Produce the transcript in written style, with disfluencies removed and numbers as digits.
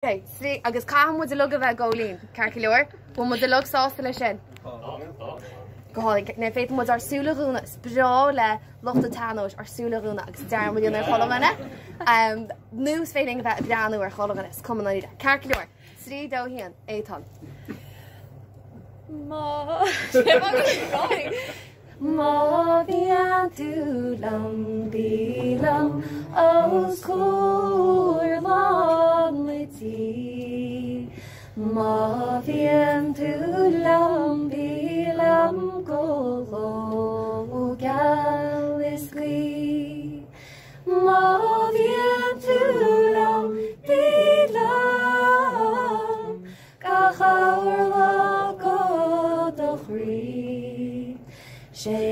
Okay, see, agus cam mu a lug a bheith Ghlúin, Carci leir, bu mu a lug sásta lei sin. Goálig, na féit mu arsúla rúna, sprá le lochta tanóis arsúla rúna agus dearm mu ar cholamana. Nús féiting bheith breanú ar cholamana, cuman na ide. Carci leir, srí dó hían, étan. Ma vian tu lam bilam os cwr lam liti. Ma vian tu lam bilam golo galisgui. Ma vian tu lam bilam gachawr la godochri. Chéad